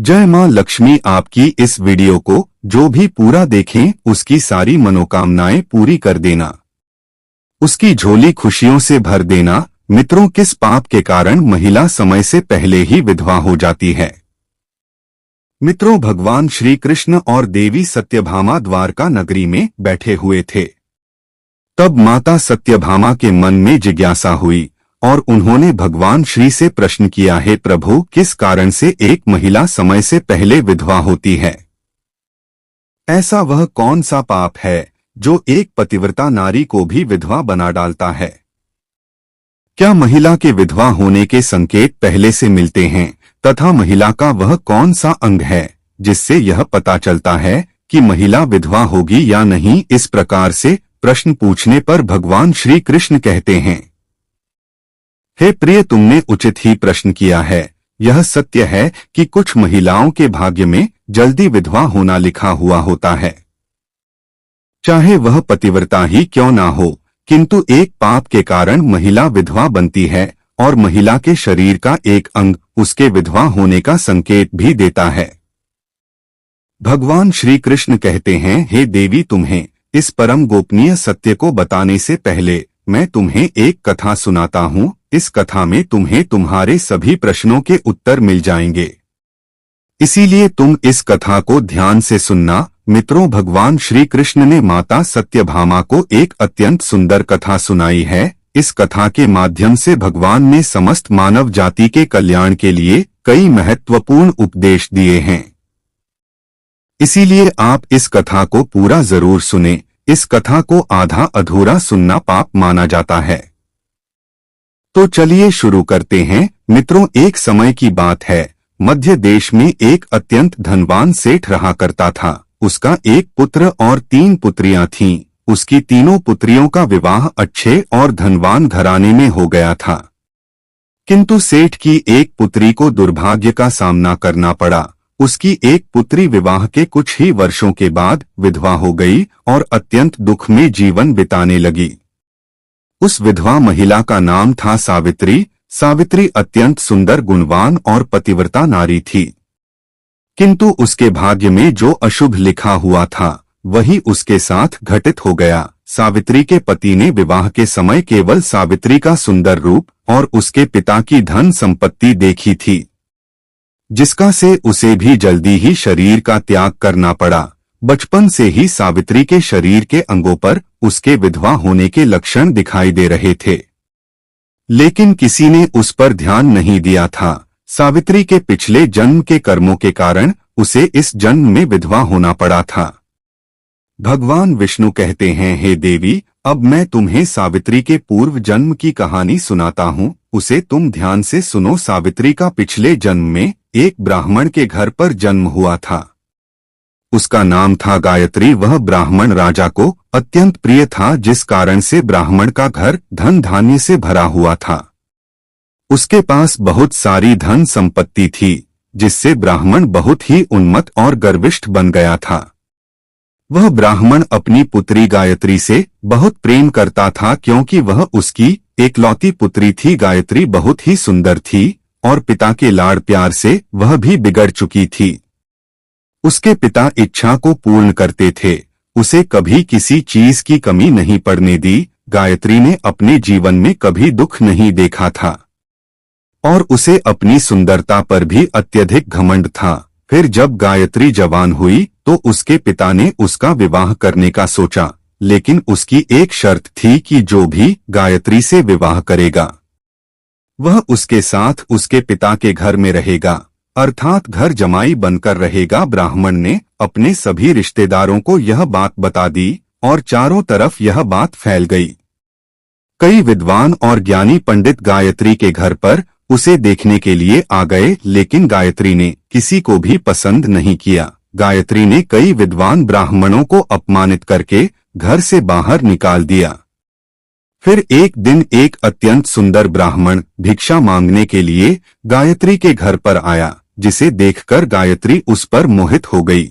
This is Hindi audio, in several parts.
जय मां लक्ष्मी। आपकी इस वीडियो को जो भी पूरा देखें उसकी सारी मनोकामनाएं पूरी कर देना, उसकी झोली खुशियों से भर देना। मित्रों, किस पाप के कारण महिला समय से पहले ही विधवा हो जाती है? मित्रों, भगवान श्री कृष्ण और देवी सत्यभामा द्वारका नगरी में बैठे हुए थे। तब माता सत्यभामा के मन में जिज्ञासा हुई और उन्होंने भगवान श्री से प्रश्न किया, हे प्रभु, किस कारण से एक महिला समय से पहले विधवा होती है? ऐसा वह कौन सा पाप है जो एक पतिव्रता नारी को भी विधवा बना डालता है? क्या महिला के विधवा होने के संकेत पहले से मिलते हैं तथा महिला का वह कौन सा अंग है जिससे यह पता चलता है कि महिला विधवा होगी या नहीं? इस प्रकार से प्रश्न पूछने पर भगवान श्री कृष्ण कहते हैं, हे प्रिय, तुमने उचित ही प्रश्न किया है। यह सत्य है कि कुछ महिलाओं के भाग्य में जल्दी विधवा होना लिखा हुआ होता है, चाहे वह पतिव्रता ही क्यों ना हो, किंतु एक पाप के कारण महिला विधवा बनती है और महिला के शरीर का एक अंग उसके विधवा होने का संकेत भी देता है। भगवान श्री कृष्ण कहते हैं, हे देवी, तुम्हें इस परम गोपनीय सत्य को बताने से पहले मैं तुम्हें एक कथा सुनाता हूँ। इस कथा में तुम्हें तुम्हारे सभी प्रश्नों के उत्तर मिल जाएंगे, इसीलिए तुम इस कथा को ध्यान से सुनना। मित्रों, भगवान श्री कृष्ण ने माता सत्यभामा को एक अत्यंत सुंदर कथा सुनाई है। इस कथा के माध्यम से भगवान ने समस्त मानव जाति के कल्याण के लिए कई महत्वपूर्ण उपदेश दिए हैं, इसीलिए आप इस कथा को पूरा जरूर सुने। इस कथा को आधा अधूरा सुनना पाप माना जाता है। तो चलिए शुरू करते हैं। मित्रों, एक समय की बात है, मध्य देश में एक अत्यंत धनवान सेठ रहा करता था। उसका एक पुत्र और 3 पुत्रियां थीं। उसकी तीनों पुत्रियों का विवाह अच्छे और धनवान घराने में हो गया था, किंतु सेठ की एक पुत्री को दुर्भाग्य का सामना करना पड़ा। उसकी एक पुत्री विवाह के कुछ ही वर्षों के बाद विधवा हो गई और अत्यंत दुख में जीवन बिताने लगी। उस विधवा महिला का नाम था सावित्री। सावित्री अत्यंत सुंदर, गुणवान और पतिव्रता नारी थी, किंतु उसके भाग्य में जो अशुभ लिखा हुआ था वही उसके साथ घटित हो गया। सावित्री के पति ने विवाह के समय केवल सावित्री का सुंदर रूप और उसके पिता की धन संपत्ति देखी थी, जिसका से उसे भी जल्दी ही शरीर का त्याग करना पड़ा। बचपन से ही सावित्री के शरीर के अंगों पर उसके विधवा होने के लक्षण दिखाई दे रहे थे, लेकिन किसी ने उस पर ध्यान नहीं दिया था। सावित्री के पिछले जन्म के कर्मों के कारण उसे इस जन्म में विधवा होना पड़ा था। भगवान विष्णु कहते हैं, हे देवी, अब मैं तुम्हें सावित्री के पूर्व जन्म की कहानी सुनाता हूँ, उसे तुम ध्यान से सुनो। सावित्री का पिछले जन्म में एक ब्राह्मण के घर पर जन्म हुआ था। उसका नाम था गायत्री। वह ब्राह्मण राजा को अत्यंत प्रिय था, जिस कारण से ब्राह्मण का घर धन धान्य से भरा हुआ था। उसके पास बहुत सारी धन संपत्ति थी, जिससे ब्राह्मण बहुत ही उन्मत्त और गर्विष्ठ बन गया था। वह ब्राह्मण अपनी पुत्री गायत्री से बहुत प्रेम करता था, क्योंकि वह उसकी एकलौती पुत्री थी। गायत्री बहुत ही सुंदर थी और पिता के लाड़ प्यार से वह भी बिगड़ चुकी थी। उसके पिता इच्छा को पूर्ण करते थे, उसे कभी किसी चीज की कमी नहीं पड़ने दी। गायत्री ने अपने जीवन में कभी दुख नहीं देखा था और उसे अपनी सुंदरता पर भी अत्यधिक घमंड था। फिर जब गायत्री जवान हुई तो उसके पिता ने उसका विवाह करने का सोचा, लेकिन उसकी एक शर्त थी कि जो भी गायत्री से विवाह करेगा वह उसके साथ उसके पिता के घर में रहेगा, अर्थात घर जमाई बनकर रहेगा। ब्राह्मण ने अपने सभी रिश्तेदारों को यह बात बता दी और चारों तरफ यह बात फैल गई। कई विद्वान और ज्ञानी पंडित गायत्री के घर पर उसे देखने के लिए आ गए, लेकिन गायत्री ने किसी को भी पसंद नहीं किया। गायत्री ने कई विद्वान ब्राह्मणों को अपमानित करके घर से बाहर निकाल दिया। फिर एक दिन एक अत्यंत सुंदर ब्राह्मण भिक्षा मांगने के लिए गायत्री के घर पर आया, जिसे देखकर गायत्री उस पर मोहित हो गई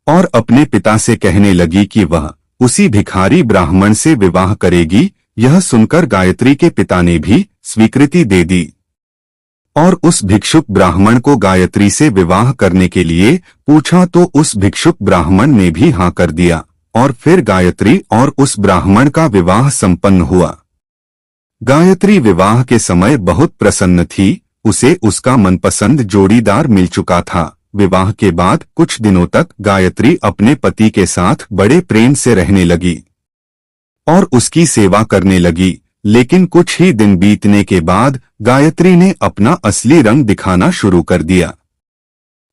और अपने पिता से कहने लगी कि वह उसी भिखारी ब्राह्मण से विवाह करेगी। यह सुनकर गायत्री के पिता ने भी स्वीकृति दे दी। और उस भिक्षुक ब्राह्मण को गायत्री से विवाह करने के लिए पूछा तो उस भिक्षुक ब्राह्मण ने भी हाँ कर दिया और फिर गायत्री और उस ब्राह्मण का विवाह संपन्न हुआ। गायत्री विवाह के समय बहुत प्रसन्न थी, उसे उसका मनपसंद जोड़ीदार मिल चुका था। विवाह के बाद कुछ दिनों तक गायत्री अपने पति के साथ बड़े प्रेम से रहने लगी और उसकी सेवा करने लगी, लेकिन कुछ ही दिन बीतने के बाद गायत्री ने अपना असली रंग दिखाना शुरू कर दिया।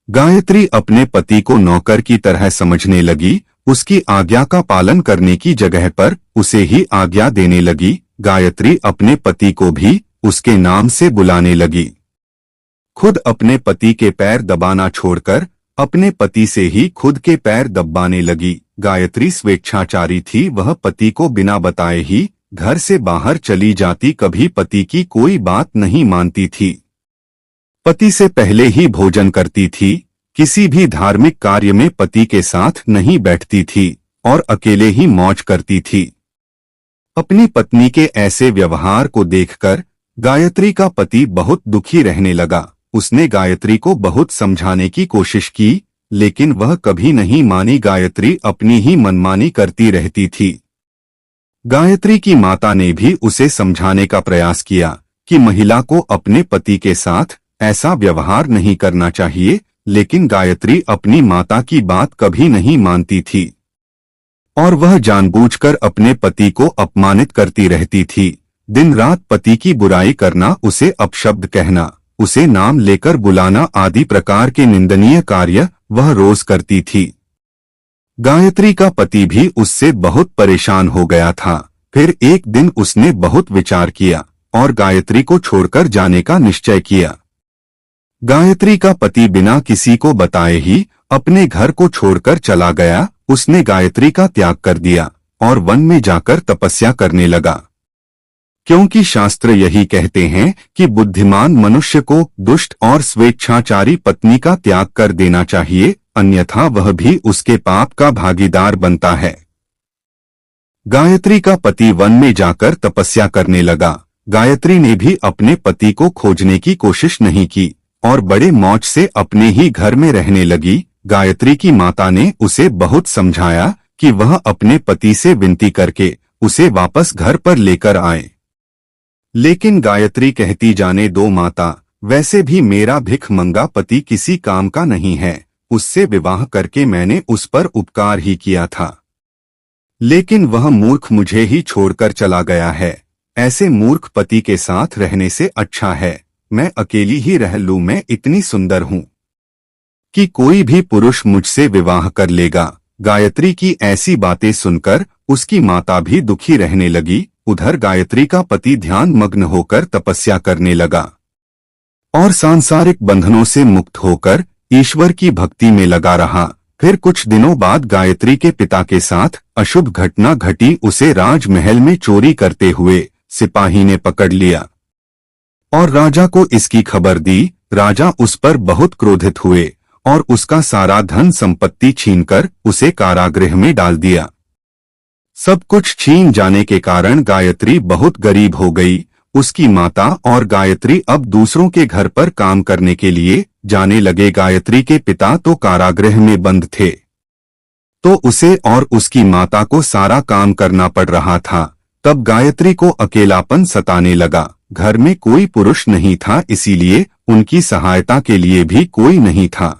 गायत्री अपने पति को नौकर की तरह समझने लगी, उसकी आज्ञा का पालन करने की जगह पर उसे ही आज्ञा देने लगी। गायत्री अपने पति को भी उसके नाम से बुलाने लगी। खुद अपने पति के पैर दबाना छोड़कर अपने पति से ही खुद के पैर दबाने लगी। गायत्री स्वेच्छाचारी थी, वह पति को बिना बताए ही घर से बाहर चली जाती, कभी पति की कोई बात नहीं मानती थी। पति से पहले ही भोजन करती थी, किसी भी धार्मिक कार्य में पति के साथ नहीं बैठती थी और अकेले ही मौज करती थी। अपनी पत्नी के ऐसे व्यवहार को देखकर गायत्री का पति बहुत दुखी रहने लगा। उसने गायत्री को बहुत समझाने की कोशिश की, लेकिन वह कभी नहीं मानी। गायत्री अपनी ही मनमानी करती रहती थी। गायत्री की माता ने भी उसे समझाने का प्रयास किया कि महिला को अपने पति के साथ ऐसा व्यवहार नहीं करना चाहिए, लेकिन गायत्री अपनी माता की बात कभी नहीं मानती थी और वह जानबूझकर अपने पति को अपमानित करती रहती थी। दिन रात पति की बुराई करना, उसे अपशब्द कहना, उसे नाम लेकर बुलाना आदि प्रकार के निंदनीय कार्य वह रोज करती थी। गायत्री का पति भी उससे बहुत परेशान हो गया था। फिर एक दिन उसने बहुत विचार किया और गायत्री को छोड़कर जाने का निश्चय किया। गायत्री का पति बिना किसी को बताए ही अपने घर को छोड़कर चला गया। उसने गायत्री का त्याग कर दिया और वन में जाकर तपस्या करने लगा, क्योंकि शास्त्र यही कहते हैं कि बुद्धिमान मनुष्य को दुष्ट और स्वेच्छाचारी पत्नी का त्याग कर देना चाहिए, अन्यथा वह भी उसके पाप का भागीदार बनता है। गायत्री का पति वन में जाकर तपस्या करने लगा। गायत्री ने भी अपने पति को खोजने की कोशिश नहीं की और बड़े मौज से अपने ही घर में रहने लगी। गायत्री की माता ने उसे बहुत समझाया कि वह अपने पति से विनती करके उसे वापस घर पर लेकर आए, लेकिन गायत्री कहती, जाने दो माता, वैसे भी मेरा भिखमंगा पति किसी काम का नहीं है, उससे विवाह करके मैंने उस पर उपकार ही किया था, लेकिन वह मूर्ख मुझे ही छोड़कर चला गया है। ऐसे मूर्ख पति के साथ रहने से अच्छा है मैं अकेली ही रह लूं। मैं इतनी सुंदर हूं कि कोई भी पुरुष मुझसे विवाह कर लेगा। गायत्री की ऐसी बातें सुनकर उसकी माता भी दुखी रहने लगी। उधर गायत्री का पति ध्यान मग्न होकर तपस्या करने लगा और सांसारिक बंधनों से मुक्त होकर ईश्वर की भक्ति में लगा रहा। फिर कुछ दिनों बाद गायत्री के पिता के साथ अशुभ घटना घटी। उसे राजमहल में चोरी करते हुए सिपाही ने पकड़ लिया और राजा को इसकी खबर दी। राजा उस पर बहुत क्रोधित हुए और उसका सारा धन संपत्ति छीनकर उसे कारागृह में डाल दिया। सब कुछ छीन जाने के कारण गायत्री बहुत गरीब हो गई। उसकी माता और गायत्री अब दूसरों के घर पर काम करने के लिए जाने लगे। गायत्री के पिता तो कारागृह में बंद थे, तो उसे और उसकी माता को सारा काम करना पड़ रहा था। तब गायत्री को अकेलापन सताने लगा। घर में कोई पुरुष नहीं था, इसीलिए उनकी सहायता के लिए भी कोई नहीं था।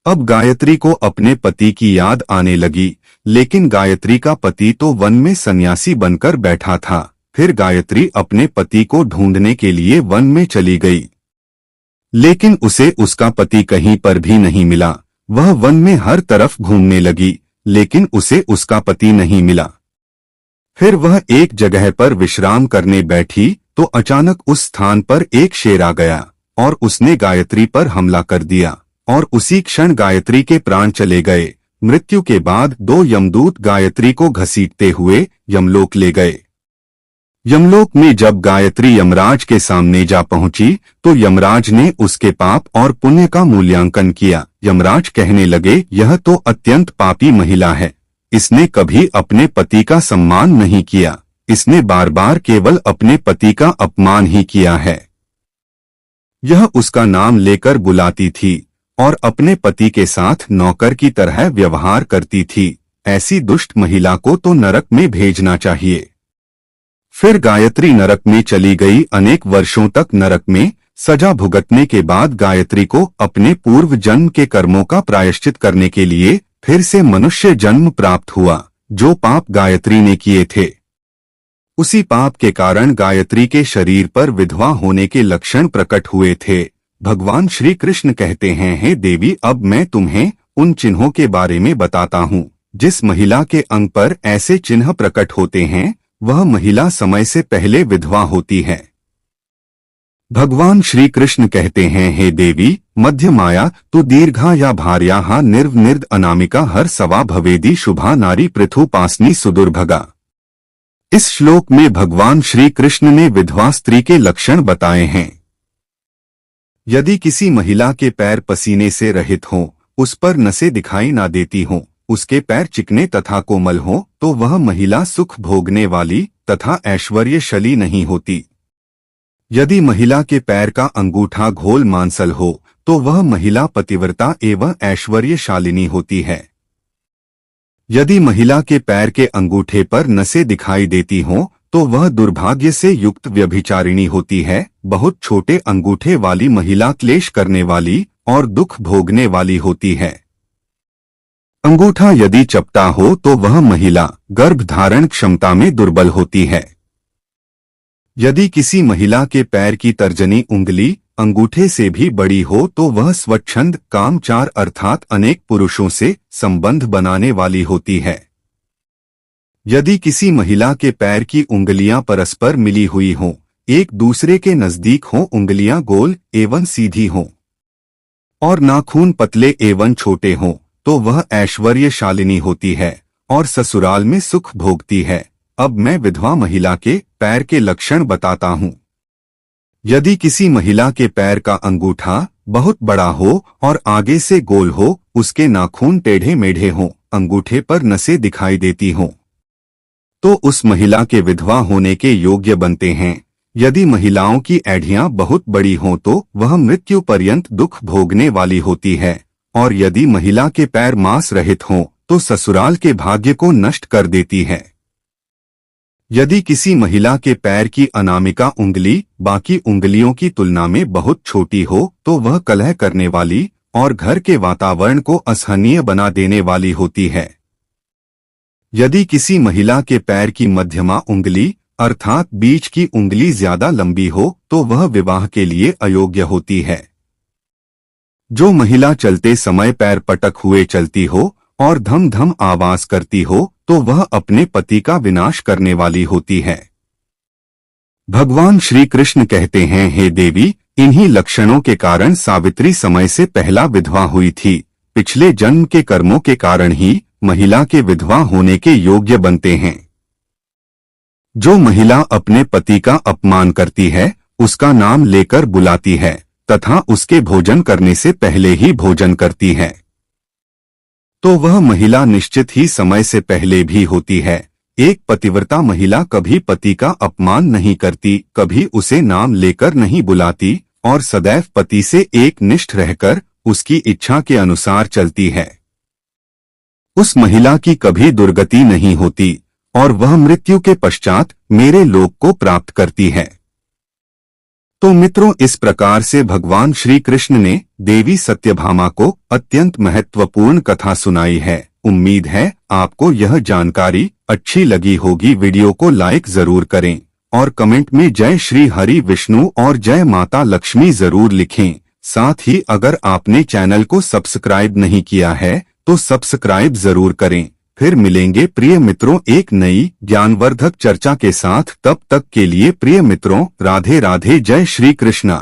अब गायत्री को अपने पति की याद आने लगी, लेकिन गायत्री का पति तो वन में सन्यासी बनकर बैठा था। फिर गायत्री अपने पति को ढूंढने के लिए वन में चली गई, लेकिन उसे उसका पति कहीं पर भी नहीं मिला। वह वन में हर तरफ घूमने लगी, लेकिन उसे उसका पति नहीं मिला। फिर वह एक जगह पर विश्राम करने बैठी तो अचानक उस स्थान पर एक शेर आ गया और उसने गायत्री पर हमला कर दिया और उसी क्षण गायत्री के प्राण चले गए। मृत्यु के बाद 2 यमदूत गायत्री को घसीटते हुए यमलोक ले गए। यमलोक में जब गायत्री यमराज के सामने जा पहुंची तो यमराज ने उसके पाप और पुण्य का मूल्यांकन किया। यमराज कहने लगे, यह तो अत्यंत पापी महिला है, इसने कभी अपने पति का सम्मान नहीं किया, इसने बार बार केवल अपने पति का अपमान ही किया है। यह उसका नाम लेकर बुलाती थी और अपने पति के साथ नौकर की तरह व्यवहार करती थी। ऐसी दुष्ट महिला को तो नरक में भेजना चाहिए। फिर गायत्री नरक में चली गई। अनेक वर्षों तक नरक में सजा भुगतने के बाद गायत्री को अपने पूर्व जन्म के कर्मों का प्रायश्चित करने के लिए फिर से मनुष्य जन्म प्राप्त हुआ। जो पाप गायत्री ने किए थे, उसी पाप के कारण गायत्री के शरीर पर विधवा होने के लक्षण प्रकट हुए थे। भगवान श्री कृष्ण कहते हैं, हे देवी, अब मैं तुम्हें उन चिन्हों के बारे में बताता हूँ। जिस महिला के अंग पर ऐसे चिन्ह प्रकट होते हैं, वह महिला समय से पहले विधवा होती है। भगवान श्री कृष्ण कहते हैं, हे देवी, मध्य माया तु दीर्घा या भार्याहा निर्द अनामिका हर सवा भवेदी शुभा नारी पृथुपासनी सुदुर्भगा। इस श्लोक में भगवान श्री कृष्ण ने विधवा स्त्री के लक्षण बताए हैं। यदि किसी महिला के पैर पसीने से रहित हों, उस पर नसें दिखाई ना देती हों, उसके पैर चिकने तथा कोमल हों, तो वह महिला सुख भोगने वाली तथा ऐश्वर्यशाली नहीं होती। यदि महिला के पैर का अंगूठा घोल मांसल हो, तो वह महिला पतिव्रता एवं ऐश्वर्यशालिनी होती है। यदि महिला के पैर के अंगूठे पर नसें दिखाई देती हों, तो वह दुर्भाग्य से युक्त व्यभिचारिणी होती है। बहुत छोटे अंगूठे वाली महिला क्लेश करने वाली और दुख भोगने वाली होती है। अंगूठा यदि चपटा हो, तो वह महिला गर्भ धारण क्षमता में दुर्बल होती है। यदि किसी महिला के पैर की तर्जनी उंगली अंगूठे से भी बड़ी हो, तो वह स्वच्छंद कामचार अर्थात अनेक पुरुषों से संबंध बनाने वाली होती है। यदि किसी महिला के पैर की उंगलियां परस्पर मिली हुई हों, एक दूसरे के नजदीक हों, उंगलियां गोल एवं सीधी हों और नाखून पतले एवं छोटे हों, तो वह ऐश्वर्यशालिनी होती है और ससुराल में सुख भोगती है। अब मैं विधवा महिला के पैर के लक्षण बताता हूँ। यदि किसी महिला के पैर का अंगूठा बहुत बड़ा हो और आगे से गोल हो, उसके नाखून टेढ़े मेढ़े हों, अंगूठे पर नसें दिखाई देती हों, तो उस महिला के विधवा होने के योग्य बनते हैं। यदि महिलाओं की एड़ियां बहुत बड़ी हों, तो वह मृत्यु पर्यंत दुख भोगने वाली होती है। और यदि महिला के पैर मांस रहित हों, तो ससुराल के भाग्य को नष्ट कर देती है। यदि किसी महिला के पैर की अनामिका उंगली बाकी उंगलियों की तुलना में बहुत छोटी हो, तो वह कलह करने वाली और घर के वातावरण को असहनीय बना देने वाली होती है। यदि किसी महिला के पैर की मध्यमा उंगली अर्थात बीच की उंगली ज्यादा लंबी हो, तो वह विवाह के लिए अयोग्य होती है। जो महिला चलते समय पैर पटक हुए चलती हो और धम धम आवाज करती हो, तो वह अपने पति का विनाश करने वाली होती है। भगवान श्री कृष्ण कहते हैं, हे देवी, इन्हीं लक्षणों के कारण सावित्री समय से पहला विधवा हुई थी। पिछले जन्म के कर्मों के कारण ही महिला के विधवा होने के योग्य बनते हैं। जो महिला अपने पति का अपमान करती है, उसका नाम लेकर बुलाती है तथा उसके भोजन करने से पहले ही भोजन करती है, तो वह महिला निश्चित ही समय से पहले भी होती है। एक पतिव्रता महिला कभी पति का अपमान नहीं करती, कभी उसे नाम लेकर नहीं बुलाती और सदैव पति से एक निष्ठ रहकर उसकी इच्छा के अनुसार चलती है। उस महिला की कभी दुर्गति नहीं होती और वह मृत्यु के पश्चात मेरे लोक को प्राप्त करती है। तो मित्रों, इस प्रकार से भगवान श्री कृष्ण ने देवी सत्यभामा को अत्यंत महत्वपूर्ण कथा सुनाई है। उम्मीद है आपको यह जानकारी अच्छी लगी होगी। वीडियो को लाइक जरूर करें और कमेंट में जय श्री हरि विष्णु और जय माता लक्ष्मी जरूर लिखें। साथ ही अगर आपने चैनल को सब्सक्राइब नहीं किया है, तो सब्सक्राइब जरूर करें। फिर मिलेंगे प्रिय मित्रों एक नई ज्ञानवर्धक चर्चा के साथ। तब तक के लिए प्रिय मित्रों, राधे राधे, जय श्री कृष्णा।